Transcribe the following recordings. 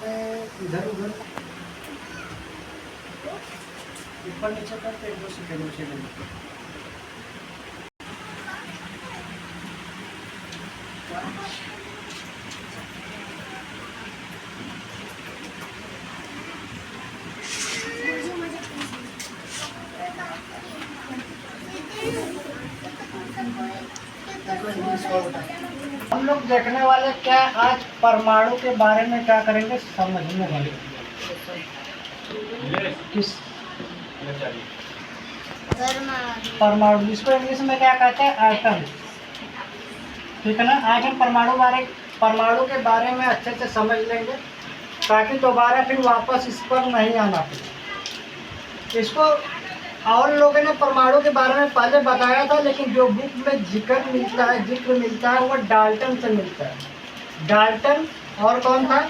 में इधर उधर ऊपर नीचे करते 1-2 सेकंड हम लोग देखने वाले क्या आज परमाणु के बारे में क्या करेंगे समझने वाले किस परमाणु जिसको इंग्लिश में क्या कहते हैं एटम। ठीक है ना। आज हम परमाणु के बारे में अच्छे से समझ लेंगे ताकि दोबारा फिर वापस इस पर नहीं आना पड़े। इसको और लोगों ने परमाणु के बारे में पहले बताया था, लेकिन जो बुक में जिक्र मिलता है वो डाल्टन से मिलता है। डाल्टन और कौन था?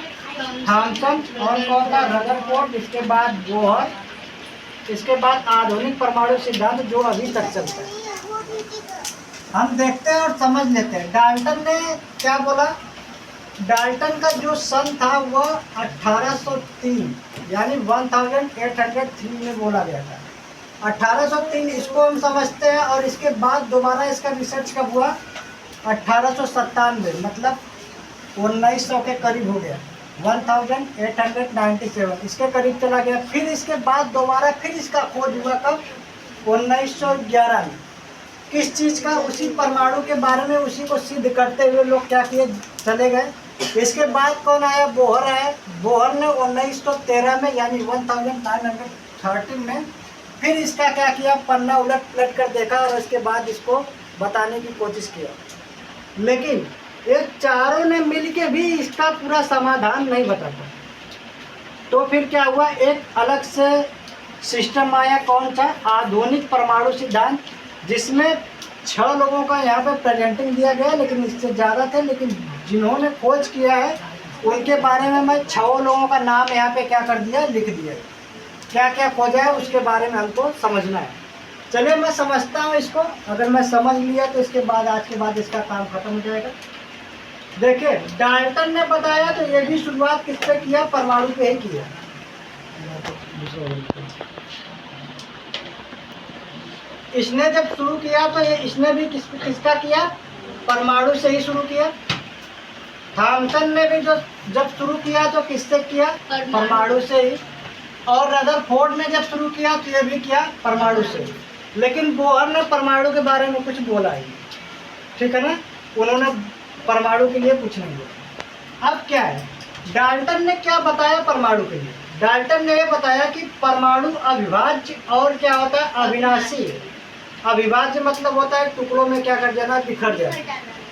थॉमसन और कौन था? रदरफोर्ड। इसके बाद बोहर। इसके बाद आधुनिक परमाणु सिद्धांत जो अभी तक चलता है। हम देखते हैं और समझ लेते हैं। डाल्टन ने क्या बोला? डाल्टन का जो सन था वह 1803 यानी 1803 में बोला गया था। 1803 इसको हम समझते हैं। और इसके बाद दोबारा इसका रिसर्च कब हुआ? 1897 मतलब 1900 के करीब हो गया। 1897 इसके करीब चला गया। फिर इसके बाद दोबारा फिर इसका खोज हुआ कब? 1911 में। किस चीज़ का? उसी परमाणु के बारे में, उसी को सिद्ध करते हुए लोग क्या किए? चले गए। इसके बाद कौन आया? बोहर आया। बोहर ने 1913 में यानी 1913 में फिर इसका क्या किया? पन्ना उलट पलट कर देखा और इसके बाद इसको बताने की कोशिश किया। लेकिन ये चारों ने मिलके भी इसका पूरा समाधान नहीं बता पाए। तो फिर क्या हुआ? एक अलग से सिस्टम आया। कौन सा? आधुनिक परमाणु सिद्धांत, जिसमें 6 लोगों का यहाँ पे प्रेजेंटिंग दिया गया, लेकिन इससे ज़्यादा थे। लेकिन जिन्होंने खोज किया है उनके बारे में मैं 6 लोगों का नाम यहाँ पे क्या कर दिया? लिख दिया। क्या क्या खोजा है उसके बारे में हमको समझना है। चलिए मैं समझता हूँ इसको। अगर मैं समझ लिया तो इसके बाद आज के बाद इसका काम खत्म हो जाएगा। देखिए, डाल्टन ने बताया तो ये भी शुरुआत किससे किया? परमाणु पे ही किया। इसने जब शुरू किया तो इसने भी किसका किया? परमाणु से ही शुरू किया। थॉमसन ने भी जब शुरू किया तो किससे किया? परमाणु से ही। और रदरफोर्ड ने जब शुरू किया तो ये भी किया परमाणु से। लेकिन बोहर ने परमाणु के बारे में कुछ बोला ही। ठीक है ना। उन्होंने परमाणु के लिए कुछ नहीं बोला। अब क्या है? डाल्टन ने क्या बताया परमाणु के लिए? डाल्टन ने ये बताया कि परमाणु अविभाज्य और क्या होता है? अविनाशी है। अविभाज्य मतलब होता है टुकड़ों में क्या कर जाना? बिखर जाना,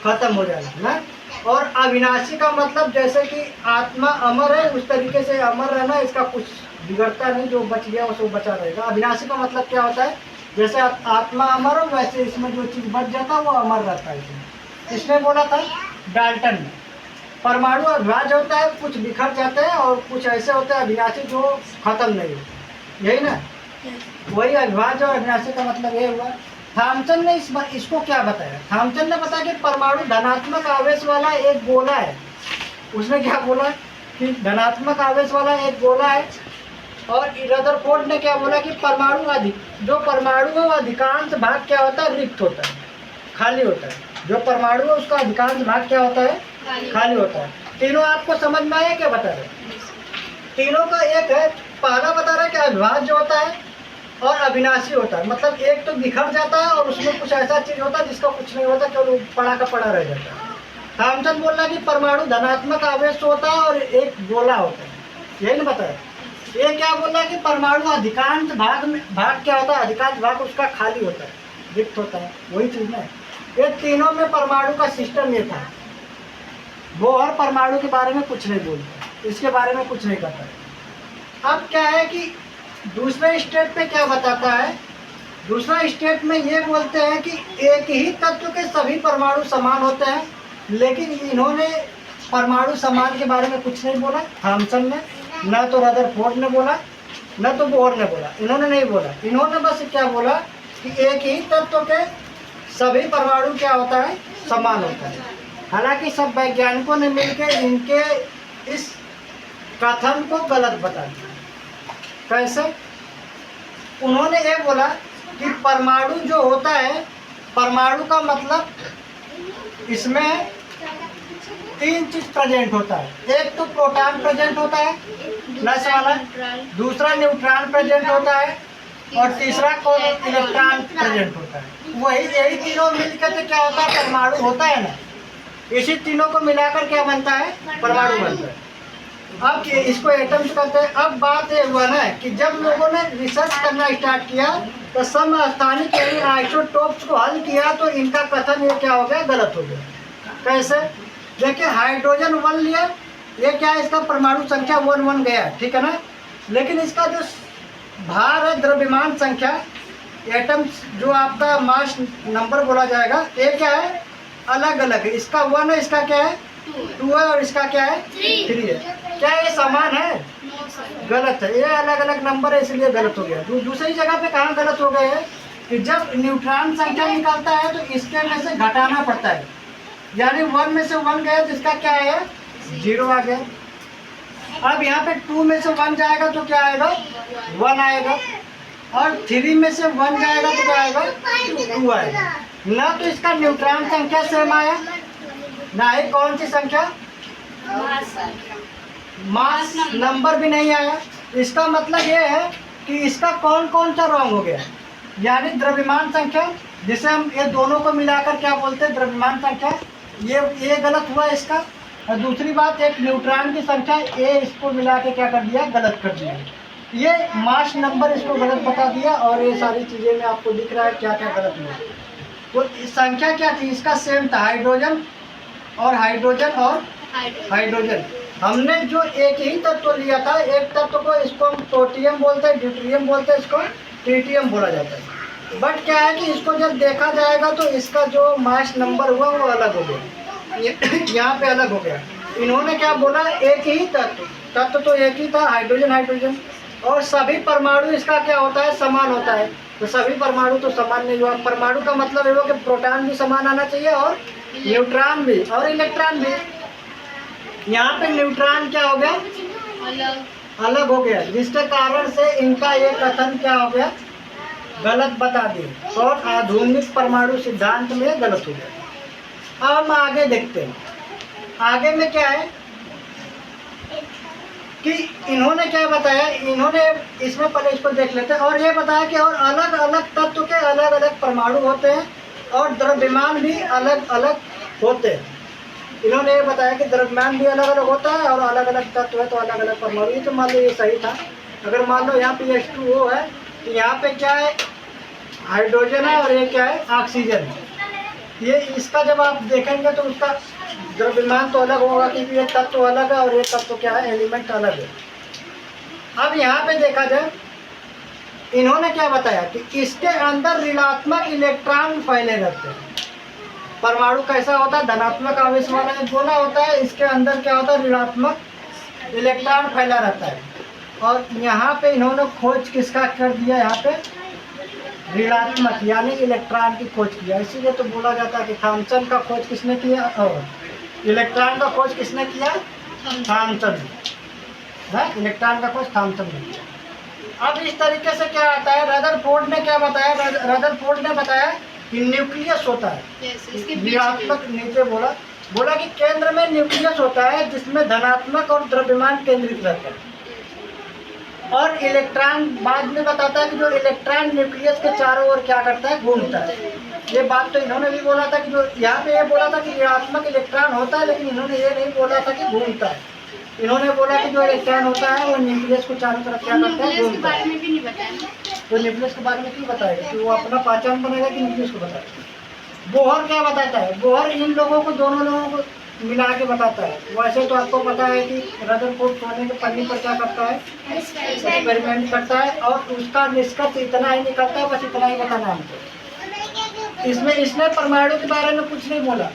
खत्म हो जाना ना। और अविनाशी का मतलब जैसे कि आत्मा अमर है, उस तरीके से अमर रहना, इसका कुछ बिगड़ता नहीं, जो बच गया उसको बचा रहेगा। अविनाशी का मतलब क्या होता है? जैसे आत्मा अमर हो वैसे इसमें जो चीज़ बच जाता है वो अमर रहता है। इसने बोला था डाल्टन ने। परमाणु अविभाज्य होता है, कुछ बिखर जाते हैं, और कुछ ऐसे होते हैं अविनाशी जो खत्म नहीं होते। यही ना। वही अविभाज्य और अविनाशी का मतलब ये हुआ। थॉमसन ने इसको क्या बताया? थॉमसन ने बताया कि परमाणु धनात्मक आवेश वाला एक गोला है। उसने क्या बोला? कि धनात्मक आवेश वाला एक गोला है। और रदरफोर्ड ने क्या बोला? कि जो परमाणु है वो अधिकांश भाग क्या होता है? रिक्त होता है, खाली होता है। जो परमाणु है उसका अधिकांश भाग क्या होता है? खाली होता है। तीनों आपको समझ में आया क्या बता रहे? तीनों का एक है। पहला बता रहा है कि अविभाज्य होता है और अविनाशी होता है। मतलब एक तो बिखर जाता है और उसमें कुछ ऐसा चीज होता है जिसका कुछ नहीं होता, केवल पड़ा का पड़ा रह जाता है। थॉमसन बोल रहा है कि परमाणु धनात्मक आवेश होता है और एक गोला होता है। यही नहीं बताया। ये क्या बोल रहा है कि परमाणु अधिकांश भाग क्या होता है? अधिकांश भाग उसका खाली होता है, रिक्त होता है। वही चीज ना। ये तीनों में परमाणु का सिस्टम ये था। बोहर परमाणु के बारे में कुछ नहीं बोलता, इसके बारे में कुछ नहीं कहता। अब क्या है कि दूसरे स्टेप पे क्या बताता है? दूसरा स्टेप में ये बोलते हैं कि एक ही तत्व के सभी परमाणु समान होते हैं। लेकिन इन्होंने परमाणु समान के बारे में कुछ नहीं बोला। थॉमसन ने, न तो रदरफोर्ड ने बोला, न तो बोहर ने बोला। इन्होंने नहीं बोला। इन्होंने बस क्या बोला कि एक ही तत्व के सभी परमाणु क्या होता है? समान होता है। हालांकि सब वैज्ञानिकों ने मिलकर इनके इस कथन को गलत बता दिया। कैसे? उन्होंने ये बोला कि परमाणु जो होता है, परमाणु का मतलब इसमें 3 चीज प्रेजेंट होता है। एक तो प्रोटॉन प्रेजेंट होता है प्लस वाला, दूसरा न्यूट्रॉन प्रेजेंट होता है और तीसरा कौन इलेक्ट्रॉन प्रेजेंट होता है। वही यही तीनों मिलकर के क्या होता है, परमाणु होता है ना। इसी तीनों को मिलाकर क्या बनता है, परमाणु बनता है। अब इसको एटम्स करते हैं। अब बात ये हुआ ना कि जब लोगों ने रिसर्च करना स्टार्ट किया तो समस्थानिक यानी आइसोटोप्स को हल किया तो इनका कथन ये क्या हो गया, गलत हो गया। कैसे? देखिए हाइड्रोजन 1 लिया, ये क्या है, इसका परमाणु संख्या 1 गया, ठीक है ना। लेकिन इसका जो भार है, द्रव्यमान संख्या, एटम्स जो आपका मास नंबर बोला जाएगा, ये क्या है, अलग अलग है। इसका 1 है, इसका क्या है 2 है और इसका क्या है 3 है। क्या ये समान है? गलत है, ये अलग अलग नंबर है, इसलिए गलत हो गया। दूसरी जगह पे कहाँ गलत हो गए हैं कि जब न्यूट्रॉन संख्या निकलता है तो इसके में से घटाना पड़ता है, यानी 1 में से 1 गया तो इसका क्या है 0 आ गया। अब यहाँ पे 2 में से 1 जाएगा तो क्या आएगा 1 आएगा, और 3 में से 1 जाएगा तो क्या आएगा 2 आएगा। ना तो इसका न्यूट्रॉन संख्या सेम आया, ना ही कौन सी संख्या, मास नंबर भी नहीं आया। इसका मतलब ये है कि इसका कौन कौन सा रॉन्ग हो गया, यानी द्रव्यमान संख्या, जिसे हम ये दोनों को मिलाकर क्या बोलते हैं द्रव्यमान संख्या, ये गलत हुआ इसका। और दूसरी बात, एक न्यूट्रॉन की संख्या ये इसको मिला के क्या कर दिया, गलत कर दिया। ये मास नंबर इसको गलत बता दिया और ये सारी चीज़ें में आपको दिख रहा है क्या क्या गलत हुआ। तो संख्या क्या थी, इसका सेम था, हाइड्रोजन और हाइड्रोजन। हमने जो एक ही तत्व लिया था, एक तत्व को इसको हम प्रोटियम बोलते हैं, ड्यूटेरियम बोलते हैं, इसको ट्रिटियम बोला जाता है। बट क्या है कि इसको जब देखा जाएगा तो इसका जो मास नंबर हुआ वो अलग हो गया, यहाँ पे अलग हो गया। इन्होंने क्या बोला, एक ही तत्व तो एक ही था, हाइड्रोजन, और सभी परमाणु इसका क्या होता है, समान होता है। तो सभी परमाणु तो समान नहीं हुआ। परमाणु का मतलब ये हुआ कि प्रोटॉन भी समान आना चाहिए और न्यूट्रॉन भी और इलेक्ट्रॉन भी। यहाँ पे न्यूट्रॉन क्या हो गया, अलग हो गया, जिसके कारण से इनका ये कथन क्या हो गया, गलत बता दिए और आधुनिक परमाणु सिद्धांत में गलत हो गया। अब हम आगे देखते हैं, आगे में क्या है कि इन्होंने क्या बताया, इन्होंने इसमें पहले इसको देख लेते हैं। और ये बताया कि और अलग अलग तत्व के अलग अलग परमाणु होते हैं और द्रव्यमान भी अलग अलग होते हैं। इन्होंने ये बताया कि द्रव्यमान भी अलग अलग होता है और अलग अलग तत्व है तो अलग अलग परमाणु। ये तो मान लो ये सही था। अगर मान लो यहाँ पे H2O है तो यहाँ पे क्या है, हाइड्रोजन है और ये क्या है, ऑक्सीजन है। ये इसका जब आप देखेंगे तो उसका द्रव्यमान तो अलग होगा क्योंकि ये तत्व अलग है और ये तत्व क्या है, एलिमेंट अलग है। अब यहाँ पे देखा जाए, इन्होंने क्या बताया कि इसके अंदर ऋणात्मक इलेक्ट्रॉन फैले रहते हैं। परमाणु कैसा होता है, धनात्मक आवेश वाला गोला होता है, इसके अंदर क्या होता है, ऋणात्मक इलेक्ट्रॉन फैला रहता है। और यहाँ पे इन्होंने खोज किसका कर दिया, यहाँ पे ऋणात्मक यानी इलेक्ट्रॉन की खोज किया। इसीलिए तो बोला जाता है कि थॉमसन का खोज किसने किया, और इलेक्ट्रॉन का खोज किसने किया, थॉमसन है, इलेक्ट्रॉन का खोज थॉमसन ने किया। अब इस तरीके से क्या आता है, रदरफोर्ड ने क्या बताया, रदरफोर्ड ने बताया कि न्यूक्लियस होता है, ऋणात्मक, नीचे बोला कि केंद्र में न्यूक्लियस होता है जिसमें धनात्मक और द्रव्यमान केंद्रित रहता है। और इलेक्ट्रॉन बाद में बताता है कि जो इलेक्ट्रॉन न्यूक्लियस के चारों ओर क्या करता है, घूमता है। ये बात तो इन्होंने भी बोला था कि जो यहाँ पे ये बोला था कि ऋणात्मक इलेक्ट्रॉन होता है, लेकिन इन्होंने ये नहीं बोला था कि घूमता है। इन्होंने बोला कि जो इलेक्ट्रॉन होता है वो न्यूक्लियस को चारों तरफ क्या करता है, घूमता है। तो न्यूक्लियस के बारे में क्यों बताएगा, कि वो अपना पहचान बनाएगा कि न्यूक्लियस को बताएगा। बोहर क्या बताता है, बोहर इन लोगों को, दोनों लोगों को मिला के बताता है। वैसे तो आपको पता है कि रदरफोर्ड सोने के पन्नी पर क्या करता है, एक्सपेरिमेंट करता है और उसका निष्कर्ष इतना ही निकलता है, बस इतना ही बताना हमको। इसमें इसने परमाणु के बारे में कुछ नहीं बोला,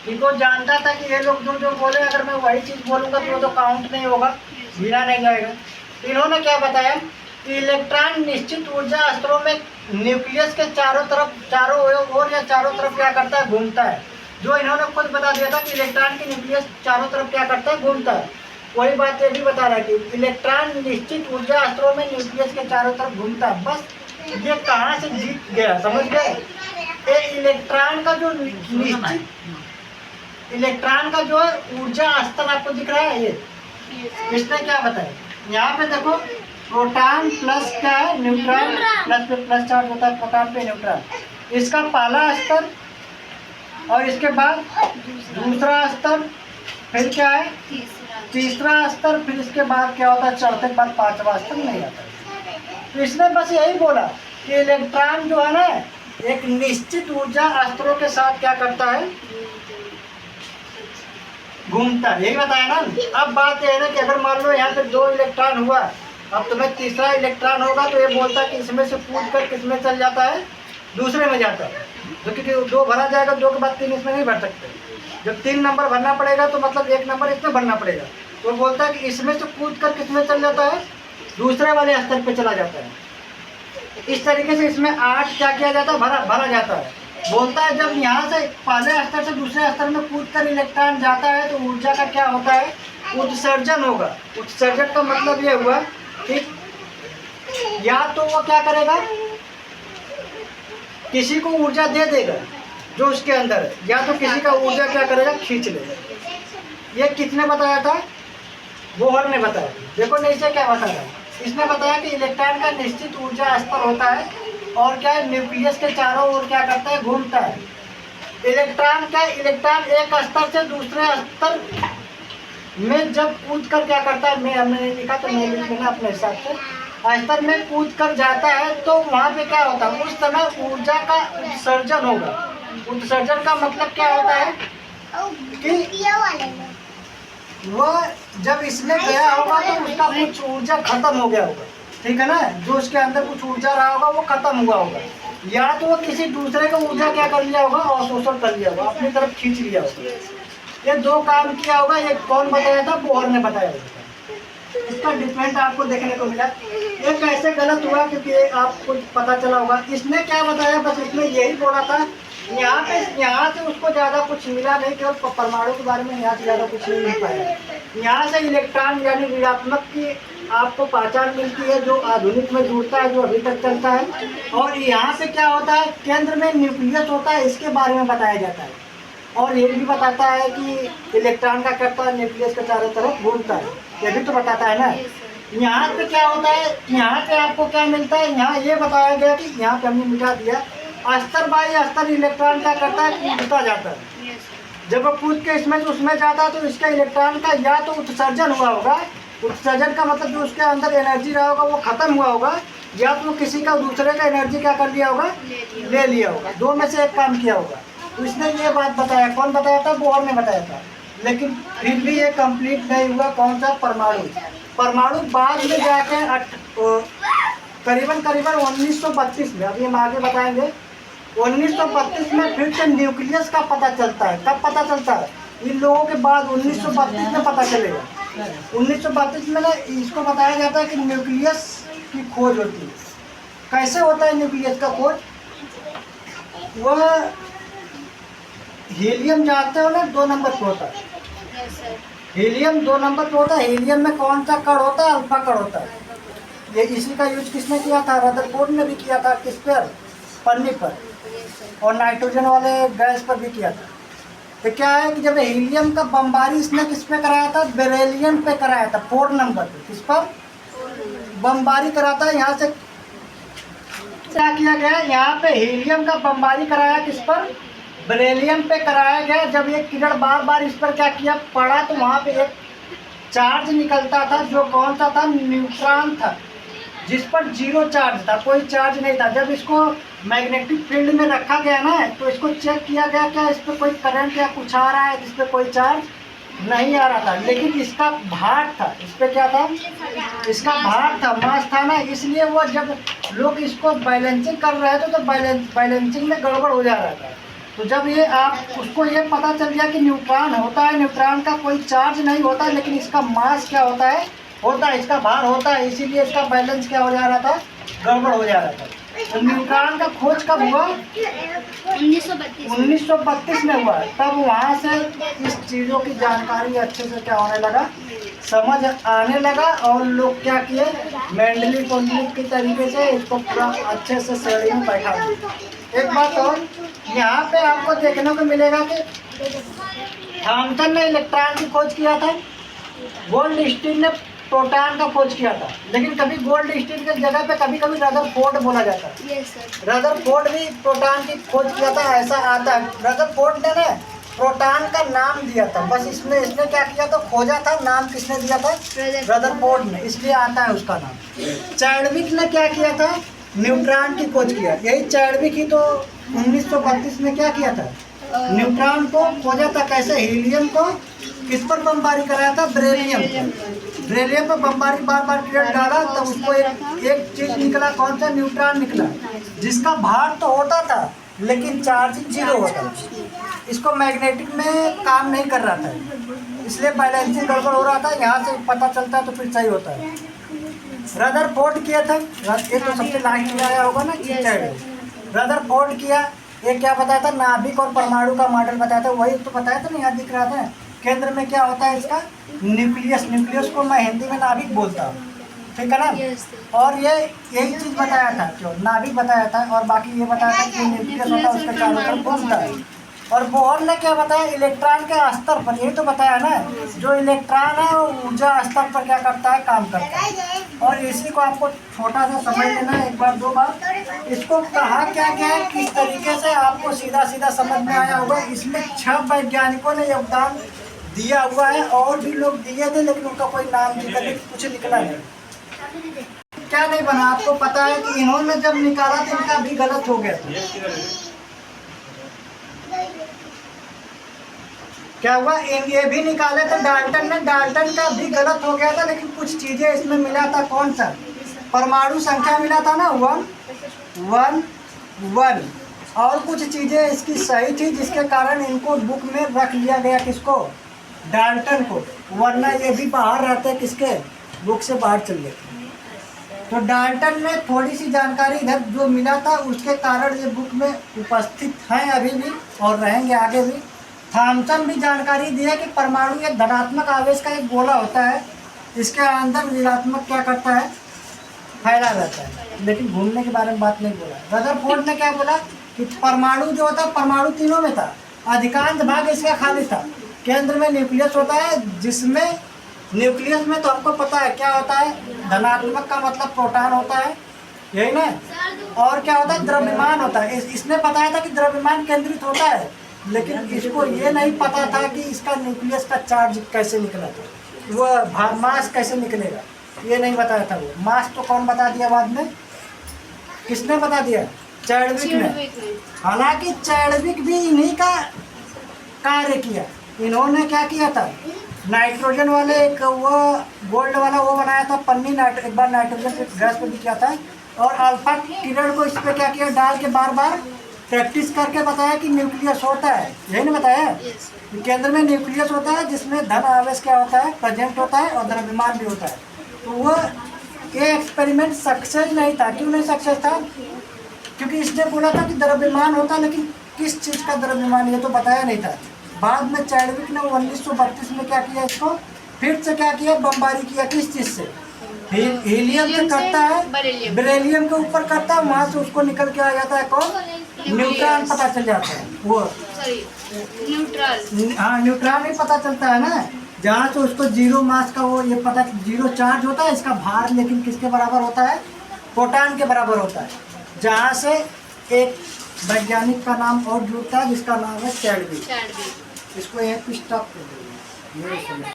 इनको जानता था कि ये लोग जो बोले, अगर मैं वही चीज़ बोलूँगा तो वो तो काउंट नहीं होगा, गिना नहीं जाएगा। इन्होंने क्या बताया कि इलेक्ट्रॉन निश्चित ऊर्जा स्तरों में न्यूक्लियस के चारों ओर या चारों तरफ क्या करता है, घूमता है। जो इन्होंने खुद बता दिया था कि इलेक्ट्रॉन की न्यूक्लियस चारों तरफ क्या करता है, घूमता है। वही बात ये भी बता रहा है कि इलेक्ट्रॉन निश्चित ऊर्जा स्तरों में न्यूक्लियस के चारों तरफ घूमता है। बस ये कहाँ से जीत गया, समझ गए? ये इलेक्ट्रॉन का जो निश्चित इलेक्ट्रॉन का जो है ऊर्जा स्तर आपको दिख रहा है, ये इसने क्या बताया यहाँ पे देखो, प्रोटॉन प्लस क्या है, न्यूट्रॉन प्लस पे प्लस चार्ज होता है, प्रोटॉन पे न्यूट्रॉन, इसका पहला स्तर और इसके बाद दूसरा स्तर, फिर क्या है तीसरा स्तर, फिर इसके बाद क्या होता है चौथे के बाद पांचवा स्तर नहीं आता। तो इसने बस यही बोला कि इलेक्ट्रॉन जो है ना एक निश्चित ऊर्जा स्तरों के साथ क्या करता है, घूमता है, यही बताया ना। अब बात यह है ना कि अगर मान लो यहाँ पे 2 इलेक्ट्रॉन हुआ, अब तुम्हें तीसरा इलेक्ट्रॉन होगा तो ये बोलता है कि इसमें से कूद कर किसमें चल जाता है, दूसरे में जाता है। तो क्योंकि 2 भरा जाएगा, 2 के बाद 3 इसमें नहीं भर सकते। जब 3 नंबर भरना पड़ेगा तो मतलब 1 नंबर इसमें भरना पड़ेगा। तो बोलता है कि इसमें से कूद कर किसमें चल जाता है, दूसरे वाले स्तर पे चला जाता है। इस तरीके से इसमें 8 क्या किया जाता है, भरा जाता है। बोलता है जब यहाँ से पहले स्तर से दूसरे स्तर में कूद कर इलेक्ट्रॉन जाता है तो ऊर्जा का क्या होता है, उत्सर्जन होगा। उत्सर्जन का मतलब ये हुआ कि या तो वो क्या करेगा, किसी को ऊर्जा दे देगा जो उसके अंदर है, या तो किसी का ऊर्जा क्या करेगा, खींच लेगा। ये किसने बताया था, बोहर ने बताया। देखो नीचे क्या बता रहा है, इसने बताया कि इलेक्ट्रॉन का निश्चित ऊर्जा स्तर होता है और क्या है, न्यूक्लियस के चारों ओर क्या करता है, घूमता है। इलेक्ट्रॉन एक स्तर से दूसरे स्तर में जब कूद कर क्या करता है, हमने लिखा तो मैं लिख लेना अपने हिसाब से, स्तर में कूद कर जाता है तो वहाँ पे क्या होता है, उस समय ऊर्जा का उत्सर्जन होगा। उत्सर्जन का मतलब क्या होता है कि वह जब इसमें गया होगा तो उसका कुछ ऊर्जा खत्म हो गया होगा, ठीक है ना, जो उसके अंदर कुछ ऊर्जा रहा होगा वो खत्म हुआ होगा, या तो वो किसी दूसरे का ऊर्जा क्या कर लिया होगा, अवशोषण कर लिया होगा, अपनी तरफ खींच लिया होगा। ये 2 काम किया होगा। ये कौन बताया था, बोहर ने बताया था। इसका डिफरेंट आपको देखने को मिला। ये कैसे गलत हुआ, क्योंकि आपको पता चला होगा। इसने क्या बताया, बस इसने यही बोला था, यहाँ से उसको ज़्यादा कुछ मिला नहीं, केवल परमाणु के बारे में यहाँ से ज़्यादा कुछ नहीं मिल पाया। यहाँ से इलेक्ट्रॉन यानी ऋणात्मक की आपको पहचान मिलती है, जो आधुनिक में जुड़ता है, जो अभी तक चलता है। और यहाँ से क्या होता है, केंद्र में न्यूक्लियस होता है, इसके बारे में बताया जाता है। और ये भी बताता है कि इलेक्ट्रॉन का करता है, न्यूक्लियस के चारों तरफ घूमता है, ये भी तो बताता है ना। यहाँ पे क्या होता है, यहाँ पे आपको क्या मिलता है, यहाँ ये बताया गया कि यहाँ पे हमने मिटा दिया, स्तर बाई स्तर इलेक्ट्रॉन क्या करता है, कूदता जाता है। जब वो कूद के इसमें से उसमें जाता है तो इसका इलेक्ट्रॉन का या तो उत्सर्जन हुआ होगा, उत्सर्जन का मतलब जो उसके अंदर एनर्जी रहा होगा वो खत्म हुआ होगा, या तो किसी का दूसरे का एनर्जी क्या कर लिया होगा, ले लिया होगा। 2 में से एक काम किया होगा। तो इसने ये बात बताया, कौन बताया था, बोहर ने बताया था। लेकिन फिर भी ये कंप्लीट नहीं हुआ। कौन सा, परमाणु बाद में जाके करीबन 1932 में, अभी हम आगे बताएंगे, 1932 में फिर से न्यूक्लियस का पता चलता है। कब पता चलता है, इन लोगों के बाद 1932 में पता चलेगा। 1932 में ना इसको बताया जाता है कि न्यूक्लियस की खोज होती है। कैसे होता है न्यूक्लियस का खोज, वह हीलियम जानते हो ना, 2 नंबर पे होता है। हीलियम 2 नंबर पे होता है। हीलियम में कौन सा कण होता है, अल्फा कण होता है। ये इसी का यूज किसने किया था, रदरफोर्ड ने भी किया था। किस पर, पन्नी पर, और नाइट्रोजन वाले गैस पर भी किया था। तो क्या है कि जब हीलियम का बमबारी इसने किस पे कराया था, बेरिलियम पे कराया था, 4 नंबर पे। किस पर बमबारी कराता है, यहाँ से क्या किया गया, यहाँ पे हीलियम का बमबारी कराया, किस पर, बेरिलियम पे कराया गया। जब ये किरण बार बार इस पर क्या किया, पड़ा, तो वहाँ पे एक चार्ज निकलता था, जो कौन सा था, न्यूट्रॉन था, जिस पर 0 चार्ज था, कोई चार्ज नहीं था। जब इसको मैग्नेटिक फील्ड में रखा गया ना, तो इसको चेक किया गया क्या इस पर कोई करंट या कुछ आ रहा है, जिस पर कोई चार्ज नहीं आ रहा था। लेकिन इसका भार था, इस पर क्या था, इसका भार था, मास था ना, इसलिए वो जब लोग इसको बैलेंसिंग कर रहे थे तो बैलेंसिंग में गड़बड़ हो जा रहा था। तो जब ये आप उसको ये पता चल गया कि न्यूट्रॉन होता है, न्यूट्रॉन का कोई चार्ज नहीं होता, लेकिन इसका मास क्या होता है, इसका भार होता है, इसीलिए इसका बैलेंस क्या हो जा रहा था, गड़बड़ हो जा रहा था। तो न्यूट्रॉन का खोज कब हुआ? 1932 में हुआ। तब वहाँ से इस चीज़ों की जानकारी अच्छे से क्या होने लगा, समझ आने लगा, और लोग क्या किए, मेंडलीव के तरीके से इसको पूरा अच्छे से श्रेणी में बैठा दिया। एक बात और, यहाँ पे आपको देखने को मिलेगा कि थॉमसन ने इलेक्ट्रॉन की खोज किया था, गोल्ड स्टील ने प्रोटॉन का खोज किया था, लेकिन कभी गोल्ड स्टील के जगह पे कभी कभी रदरफोर्ड बोला जाता है। रदरफोर्ड भी प्रोटॉन की खोज किया था, ऐसा आता है। रदरफोर्ड ने ना प्रोटॉन का नाम दिया था, बस इसने क्या किया था, खोजा था, नाम किसने दिया था? रदरफोर्ड ने, इसलिए आता है उसका नाम। चैडविक ने क्या किया था? न्यूट्रॉन की खोज किया। यही चैडविक ही तो 1932 में क्या किया था, न्यूट्रॉन को खोजा था। कैसे? हीलियम को किस पर बमबारी कराया था? बेरिलियम पर बमबारी बार क्रिएट डाला, तब उसको एक चीज निकला, कौन सा? न्यूट्रॉन निकला, जिसका भार तो होता था लेकिन चार्जिंग जीरो होता। इसको मैग्नेटिक में काम नहीं कर रहा था, इसलिए बैलेंसिंग गड़बड़ हो रहा था। यहाँ से पता चलता है तो फिर सही होता है। रदरफोर्ड किया था, ये तो सबसे लास्ट में आया होगा ना, रदरफोर्ड किया। ये क्या बताया था? नाभिक और परमाणु का मॉडल बताया था, वही तो बताया था ना, यहाँ दिख रहा था। केंद्र में क्या होता है इसका? न्यूक्लियस को मैं हिंदी में नाभिक बोलता हूँ, ठीक है ना। और ये यही चीज़ बताया था, जो नाभिक बताया था, और बाकी ये बताया था कि न्यूक्लियस होता है, उसके चारों तरफ घूमता है। और बोहर ने क्या बताया? इलेक्ट्रॉन के स्तर पर, यही तो बताया ना, जो इलेक्ट्रॉन है वो ऊर्जा स्तर पर क्या करता है? काम करता है। और इसी को आपको छोटा सा समझ लेना है, एक बार दो बार। इसको कहा क्या गया है, किस तरीके से आपको सीधा समझ में आया होगा। इसमें 6 वैज्ञानिकों ने योगदान दिया हुआ है, और भी लोग दिए थे, लेकिन उनका कोई नाम कुछ निकला नहीं। क्या नहीं बना? आपको पता है कि इन्होंने जब निकाला तो इनका भी गलत हो गया था। क्या हुआ? ये भी निकाले थे डाल्टन ने, डाल्टन का भी गलत हो गया था, लेकिन कुछ चीजें इसमें मिला था। कौन सा? परमाणु संख्या मिला था ना, 1 और कुछ चीजें इसकी सही थी, जिसके कारण इनको बुक में रख लिया गया। किसको? डाल्टन को, वरना ये भी बाहर रहते, किसके? बुक से बाहर चल गए। तो डाल्टन में थोड़ी सी जानकारी इधर जो मिला था, उसके कारण ये बुक में उपस्थित हैं अभी भी, और रहेंगे आगे भी। थॉमसन भी जानकारी दी है कि परमाणु एक धनात्मक आवेश का एक गोला होता है, इसके अंदर ऋणात्मक क्या करता है? फैला रहता है, लेकिन घूमने के बारे में बात नहीं बोला। रदरफोर्ड ने क्या बोला कि परमाणु जो होता है, परमाणु तीनों में था, अधिकांश भाग इसका खाली था। केंद्र में न्यूक्लियस होता है, जिसमें न्यूक्लियस में तो हमको पता है क्या होता है, धनात्मक का मतलब प्रोटॉन होता है, यही ना। और क्या होता है? द्रव्यमान होता है। इसने बताया था कि द्रव्यमान केंद्रित होता है, लेकिन इसको ये नहीं पता था कि इसका न्यूक्लियस का चार्ज कैसे निकला था, वो मास कैसे निकलेगा, ये नहीं बताया था। वो मास तो कौन बता दिया बाद में? किसने बता दिया? चैडविक ने। हालांकि चैडविक भी इन्हीं का कार्य किया। इन्होंने क्या किया था? नाइट्रोजन वाले एक वो गोल्ड वाला वो बनाया था पन्नी, एक बार नाइट्रोजन गैस पर भी किया था, और अल्फा किरण को इस पर क्या किया? डाल के बार प्रैक्टिस करके बताया कि न्यूक्लियस होता है, यही नहीं बताया? केंद्र में न्यूक्लियस होता है, जिसमें धन आवेश क्या होता है? प्रेजेंट होता है, और द्रव्यमान भी होता है। तो वो ये एक्सपेरिमेंट सक्सेस नहीं था। क्यों नहीं सक्सेस था? क्योंकि इसने बोला था कि द्रव्यमान होता है, लेकिन किस चीज़ का द्रव्यमान ये तो बताया नहीं था। बाद में चैडविक ने 1932 में क्या किया? इसको फिर से क्या किया? बमबारी किया। किस चीज़ से? हीलियम से करता है, बेरिलियम के ऊपर करता है, वहाँ से उसको निकल के आ जाता है कौन? न्यूट्रॉन पता चल जाता है। वो न्यूट्रॉन, हाँ न्यूट्रॉन ही पता चलता है ना, जहाँ से उसको जीरो मास का वो ये पता, जीरो चार्ज होता है इसका भार, लेकिन किसके बराबर होता है? प्रोटॉन के बराबर होता है। जहाँ से एक वैज्ञानिक का नाम और जुड़ता है, जिसका नाम है चैडविक। इसको एक स्टॉप कर दो।